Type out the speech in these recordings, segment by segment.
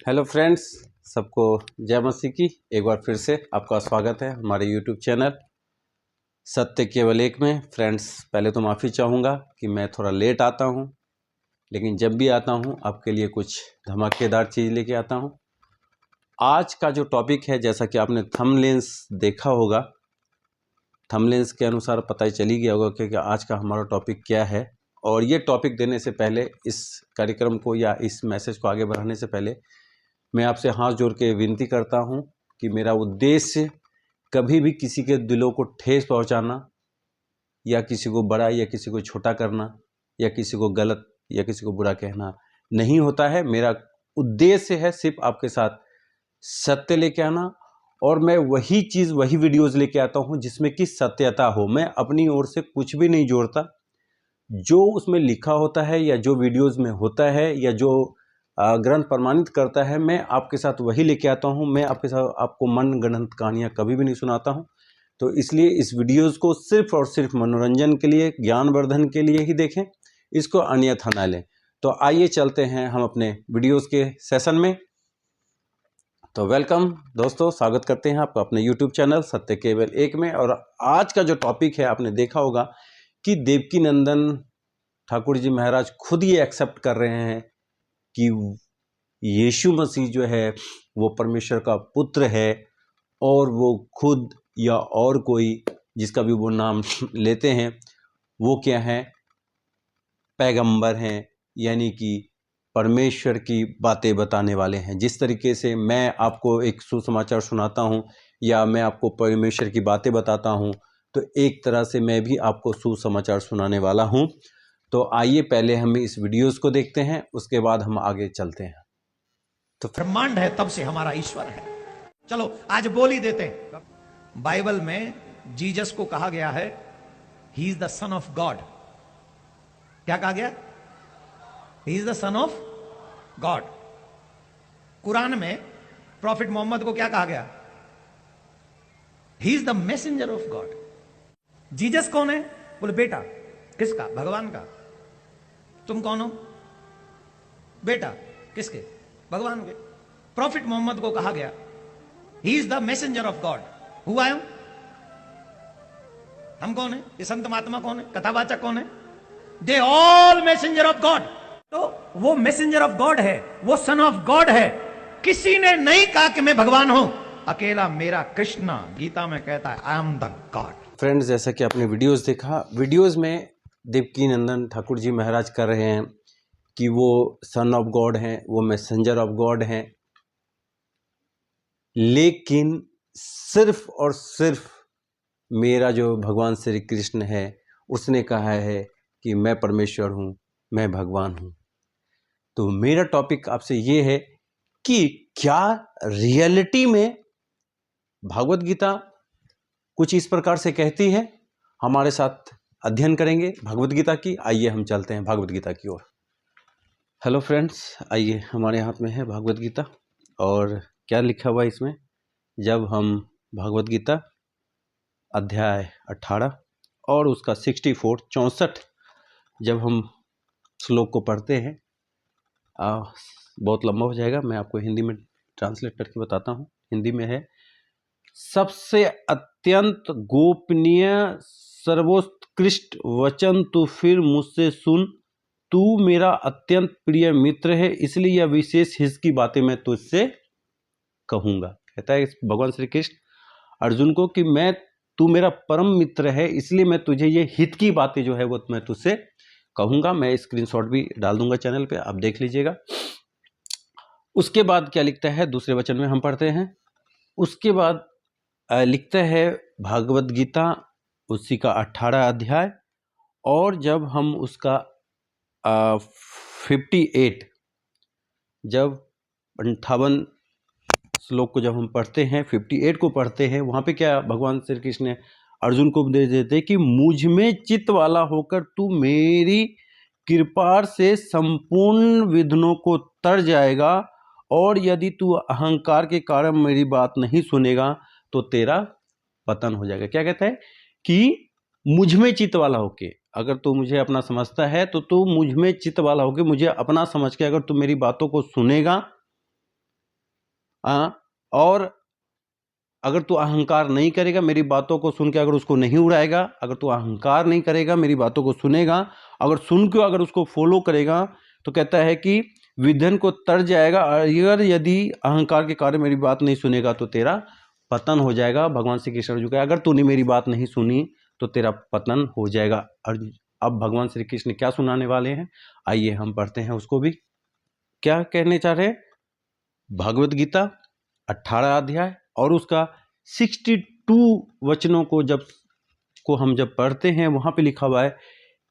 Hello friends, सबको जय मसीह की। एक बार फिर से आपका स्वागत है हमारे यूट्यूब चैनल सत्य केवल एक में। फ्रेंड्स, पहले तो माफ़ी चाहूँगा कि मैं थोड़ा लेट आता हूँ, लेकिन जब भी आता हूँ आपके लिए कुछ धमाकेदार चीज़ लेके आता हूँ। आज का जो टॉपिक है, जैसा कि आपने थंबनेल्स देखा होगा, थंबनेल्स के अनुसार पता ही चली गया होगा कि आज का हमारा टॉपिक क्या है। और ये टॉपिक देने से पहले, इस कार्यक्रम को या इस मैसेज को आगे बढ़ाने से पहले, मैं आपसे हाथ जोड़ के विनती करता हूं कि मेरा उद्देश्य कभी भी किसी के दिलों को ठेस पहुंचाना या किसी को बड़ा या किसी को छोटा करना या किसी को गलत या किसी को बुरा कहना नहीं होता है। मेरा उद्देश्य है सिर्फ आपके साथ सत्य लेके आना, और मैं वही चीज़, वही वीडियोज़ लेके आता हूं जिसमें कि सत्यता हो। मैं अपनी ओर से कुछ भी नहीं जोड़ता। जो उसमें लिखा होता है या जो वीडियोज़ में होता है या जो ग्रंथ प्रमाणित करता है, मैं आपके साथ वही लेके आता हूँ। मैं आपके साथ आपको मनगढ़ंत कहानियाँ कभी भी नहीं सुनाता हूँ। तो इसलिए इस वीडियोज़ को सिर्फ और सिर्फ मनोरंजन के लिए, ज्ञानवर्धन के लिए ही देखें, इसको अन्यथा ना लें। तो आइए चलते हैं हम अपने वीडियोज़ के सेशन में। तो वेलकम दोस्तों, स्वागत करते हैं आपका अपने यूट्यूब चैनल सत्य केवल एक में। और आज का जो टॉपिक है, आपने देखा होगा कि देवकी नंदन ठाकुर जी महाराज खुद ये एक्सेप्ट कर रहे हैं कि यीशु मसीह जो है वो परमेश्वर का पुत्र है, और वो खुद या और कोई जिसका भी वो नाम लेते हैं वो क्या है, पैगंबर हैं, यानी कि परमेश्वर की बातें बताने वाले हैं। जिस तरीके से मैं आपको एक सुसमाचार सुनाता हूँ या मैं आपको परमेश्वर की बातें बताता हूँ, तो एक तरह से मैं भी आपको सुसमाचार सुनाने वाला हूँ। तो आइए पहले हम इस वीडियोस को देखते हैं, उसके बाद हम आगे चलते हैं। तो ब्रह्मांड है तब से हमारा ईश्वर है। चलो आज बोल ही देते हैं। बाइबल में जीसस को कहा गया है he is the son of God. क्या कहा गया? He is the son of God. Quran में प्रॉफिट मोहम्मद को क्या कहा गया? He is the messenger of God. Jesus कौन है? बोले बेटा। किसका? भगवान का। तुम कौन हो? बेटा। किसके? भगवान के। प्रॉफिट मोहम्मद को कहा गया he is the messenger of God. Who I am? हम कौन है? ये संत महात्मा कौन है? कथावाचक कौन है? They all messenger of God. तो वो मैसेंजर ऑफ गॉड है, वो सन ऑफ गॉड है। किसी ने नहीं कहा कि मैं भगवान हूं। अकेला मेरा कृष्ण गीता में कहता है I am the God. Friends, जैसा कि आपने वीडियोस देखा, वीडियोस में देवकी नंदन ठाकुर जी महाराज कर रहे हैं कि वो सन ऑफ गॉड हैं, वो मैसेंजर ऑफ गॉड हैं, लेकिन सिर्फ और सिर्फ मेरा जो भगवान श्री कृष्ण है उसने कहा है कि मैं परमेश्वर हूँ, मैं भगवान हूँ। तो मेरा टॉपिक आपसे ये है कि क्या रियलिटी में भागवत गीता कुछ इस प्रकार से कहती है। हमारे साथ अध्ययन करेंगे भागवत गीता की। आइए हम चलते हैं भागवत गीता की ओर। हेलो फ्रेंड्स, आइए, हमारे हाथ में है भागवत गीता। और क्या लिखा हुआ है इसमें? जब हम भागवत गीता अध्याय 18 और उसका 64 जब हम श्लोक को पढ़ते हैं, बहुत लंबा हो जाएगा, मैं आपको हिंदी में ट्रांसलेट करके बताता हूँ। हिंदी में है, सबसे अत्यंत गोपनीय सर्वोत्कृष्ट वचन तू फिर मुझसे सुन। तू मेरा अत्यंत प्रिय मित्र है, इसलिए यह विशेष हित की बातें मैं तुझसे कहूँगा। कहता है भगवान श्री कृष्ण अर्जुन को कि तू मेरा परम मित्र है, इसलिए मैं तुझे ये हित की बातें जो है वो मैं तुझसे कहूँगा। मैं स्क्रीनशॉट भी डाल दूंगा चैनल पे, आप देख लीजिएगा। उसके बाद क्या लिखता है, दूसरे वचन में हम पढ़ते हैं। उसके बाद लिखता है भागवत गीता उसी का 18 अध्याय, और जब हम उसका 58 जब 58 श्लोक को जब हम पढ़ते हैं, 58 को पढ़ते हैं, वहाँ पे क्या भगवान श्री कृष्ण ने अर्जुन को उपदेश देते कि मुझ में चित्त वाला होकर तू मेरी कृपा से संपूर्ण विघ्नों को तर जाएगा, और यदि तू अहंकार के कारण मेरी बात नहीं सुनेगा तो तेरा पतन हो जाएगा। क्या कहता है कि मुझ में चित्त वाला होके, अगर तू मुझे अपना समझता है तो तू मुझ में चित्त वाला होके, मुझे अपना समझ के अगर तू मेरी बातों को सुनेगा और अगर तू अहंकार नहीं करेगा, मेरी बातों को सुन के अगर उसको नहीं उड़ाएगा, अगर तू अहंकार नहीं करेगा, मेरी बातों को सुनेगा, अगर सुन के अगर उसको फॉलो करेगा, तो कहता है कि विधन को तर जाएगा। अगर यदि अहंकार के कारण मेरी बात नहीं सुनेगा तो तेरा पतन हो जाएगा। भगवान श्री कृष्ण अर्जुन का, अगर तूने मेरी बात नहीं सुनी तो तेरा पतन हो जाएगा। अब भगवान श्री कृष्ण क्या सुनाने वाले हैं, आइए हम पढ़ते हैं उसको भी। क्या कहने चाह रहे हैं? भगवत गीता 18 अध्याय और उसका 62 वचनों को हम जब पढ़ते हैं, वहां पे लिखा हुआ है,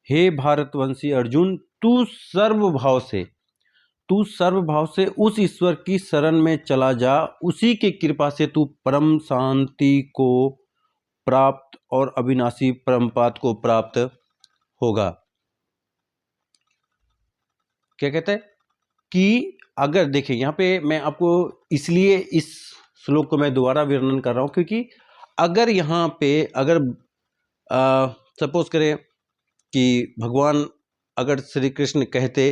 हे भारतवंशी अर्जुन, तू सर्व भाव से उस ईश्वर की शरण में चला जा, उसी के कृपा से तू परम शांति को प्राप्त और अविनाशी परमपाद को प्राप्त होगा। क्या कहते हैं कि अगर देखिए, यहाँ पे मैं आपको इसलिए इस श्लोक को मैं दोबारा वर्णन कर रहा हूं, क्योंकि अगर यहाँ पे अगर सपोज करें कि भगवान अगर श्री कृष्ण कहते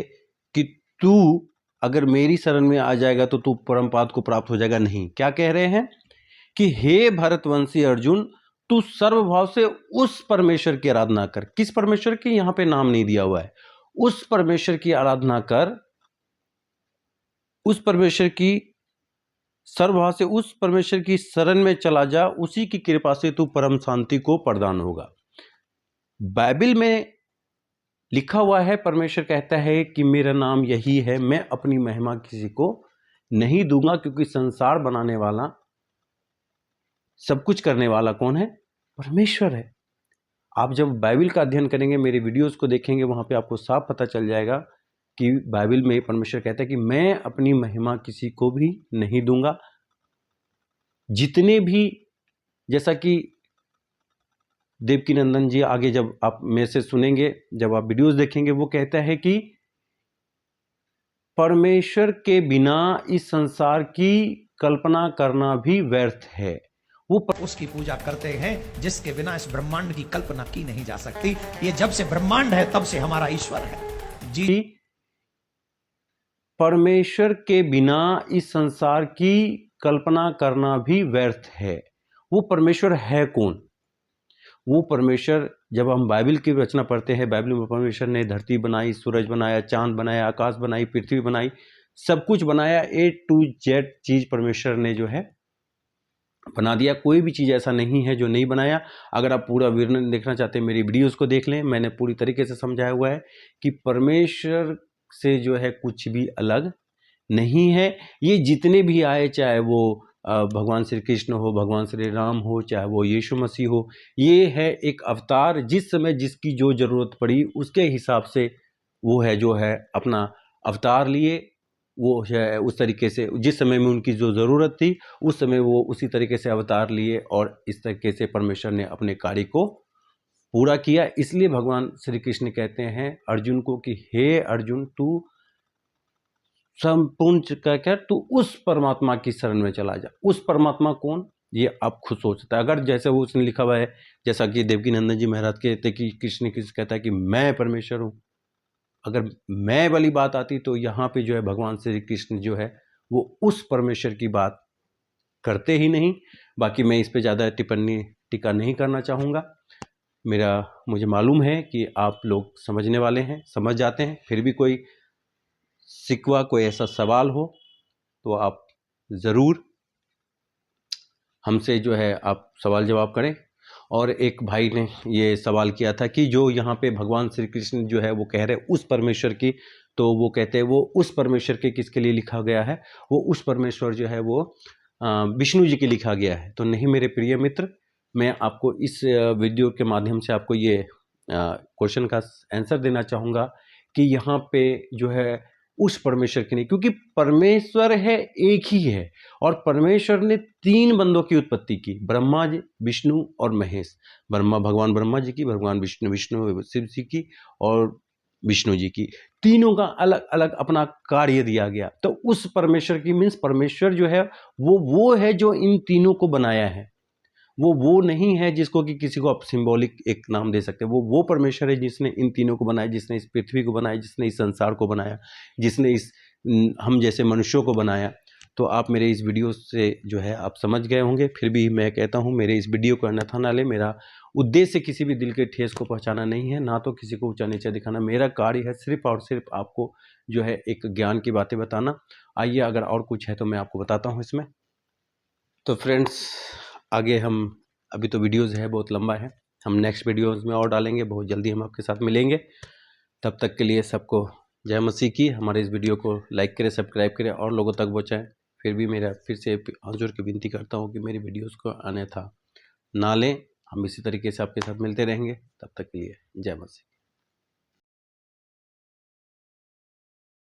कि तू अगर मेरी शरण में आ जाएगा तो तू परमपाद को प्राप्त हो जाएगा, नहीं, क्या कह रहे हैं कि हे भरतवंशी अर्जुन, तू सर्वभाव से उस परमेश्वर की आराधना कर। किस परमेश्वर की? यहां पे नाम नहीं दिया हुआ है। उस परमेश्वर की आराधना कर, उस परमेश्वर की सर्वभाव से उस परमेश्वर की शरण में चला जा, उसी की कृपा से तू परम शांति को प्रदान होगा। बाइबल में लिखा हुआ है, परमेश्वर कहता है कि मेरा नाम यही है, मैं अपनी महिमा किसी को नहीं दूंगा, क्योंकि संसार बनाने वाला, सब कुछ करने वाला कौन है? परमेश्वर है। आप जब बाइबल का अध्ययन करेंगे, मेरे वीडियोस को देखेंगे, वहां पे आपको साफ पता चल जाएगा कि बाइबल में परमेश्वर कहता है कि मैं अपनी महिमा किसी को भी नहीं दूंगा। जितने भी, जैसा कि देवकी नंदन जी आगे जब आप मेरे से सुनेंगे, जब आप वीडियोस देखेंगे, वो कहता है कि परमेश्वर के बिना इस संसार की कल्पना करना भी व्यर्थ है। वो उसकी पूजा करते हैं जिसके बिना इस ब्रह्मांड की कल्पना की नहीं जा सकती। ये जब से ब्रह्मांड है तब से हमारा ईश्वर है जी। परमेश्वर के बिना इस संसार की कल्पना करना भी व्यर्थ है। वो परमेश्वर है कौन? वो परमेश्वर, जब हम बाइबल की रचना पढ़ते हैं, बाइबल में परमेश्वर ने धरती बनाई, सूरज बनाया, चांद बनाया, आकाश बनाई, पृथ्वी बनाई, सब कुछ बनाया। A to Z चीज परमेश्वर ने जो है बना दिया। कोई भी चीज ऐसा नहीं है जो नहीं बनाया। अगर आप पूरा वर्णन देखना चाहते हैं, मेरी वीडियोस को देख लें, मैंने पूरी तरीके से समझाया हुआ है कि परमेश्वर से जो है कुछ भी अलग नहीं है। ये जितने भी आए, चाहे वो भगवान श्री कृष्ण हो, भगवान श्री राम हो, चाहे वो यीशु मसीह हो, ये है एक अवतार। जिस समय जिसकी जो जरूरत पड़ी उसके हिसाब से वो है जो है अपना अवतार लिए। वो है उस तरीके से, जिस समय में उनकी जो ज़रूरत थी उस समय वो उसी तरीके से अवतार लिए, और इस तरीके से परमेश्वर ने अपने कार्य को पूरा किया। इसलिए भगवान श्री कृष्ण कहते हैं अर्जुन को कि हे अर्जुन, तू संपूर्ण कहकर तू उस परमात्मा की शरण में चला जा। उस परमात्मा कौन? ये आप खुद सोच सकते हैं। अगर जैसे वो उसने लिखा हुआ है, जैसा कि देवकी नंदन जी महाराज कहते कि कृष्ण कहता है कि मैं परमेश्वर हूँ, अगर मैं वाली बात आती तो यहाँ पे जो है भगवान श्री कृष्ण जो है वो उस परमेश्वर की बात करते ही नहीं। बाकी मैं इस पे ज़्यादा टिक्का नहीं करना चाहूँगा। मुझे मालूम है कि आप लोग समझने वाले हैं, समझ जाते हैं। फिर भी कोई शिकवा, कोई ऐसा सवाल हो तो आप ज़रूर हमसे जो है आप सवाल जवाब करें। और एक भाई ने ये सवाल किया था कि जो यहाँ पे भगवान श्री कृष्ण जो है वो कह रहे उस परमेश्वर की, तो वो कहते हैं वो उस परमेश्वर के किसके लिए लिखा गया है? वो उस परमेश्वर जो है वो विष्णु जी के लिखा गया है। तो नहीं मेरे प्रिय मित्र, मैं आपको इस वीडियो के माध्यम से आपको ये क्वेश्चन का आंसर देना चाहूँगा कि यहाँ पे जो है उस परमेश्वर की नहीं, क्योंकि परमेश्वर है, एक ही है। और परमेश्वर ने 3 बंदों की उत्पत्ति की, ब्रह्मा जी, विष्णु और महेश। भगवान ब्रह्मा जी की, भगवान विष्णु शिव जी की और विष्णु जी की, तीनों का अलग अलग अपना कार्य दिया गया। तो उस परमेश्वर की मीन्स परमेश्वर जो है वो है जो इन तीनों को बनाया है। वो नहीं है जिसको कि किसी को आप सिंबॉलिक एक नाम दे सकते हैं। वो परमेश्वर है जिसने इन तीनों को बनाया, जिसने इस पृथ्वी को बनाया, जिसने इस संसार को बनाया, जिसने इस हम जैसे मनुष्यों को बनाया। तो आप मेरे इस वीडियो से जो है आप समझ गए होंगे। फिर भी मैं कहता हूँ मेरे इस वीडियो को अन्यथा ना ले। मेरा उद्देश्य किसी भी दिल के ठेस को पहुँचाना नहीं है, ना तो किसी को ऊंचा नीचा दिखाना। मेरा कार्य है सिर्फ और सिर्फ आपको जो है एक ज्ञान की बातें बताना। आइए अगर और कुछ है तो मैं आपको बताता हूँ इसमें। तो फ्रेंड्स आगे हम, अभी तो वीडियोज़ है बहुत लंबा है, हम नेक्स्ट वीडियोज़ में और डालेंगे। बहुत जल्दी हम आपके साथ मिलेंगे। तब तक के लिए सबको जय मसीह की। हमारे इस वीडियो को लाइक करें, सब्सक्राइब करें और लोगों तक पहुँचाएं। फिर भी मेरा फिर से हाथ जोड़ के विनती करता हूँ कि मेरी वीडियोज़ को अन्यथा ना लें। हम इसी तरीके से आपके साथ मिलते रहेंगे। तब तक के लिए जय मसीह।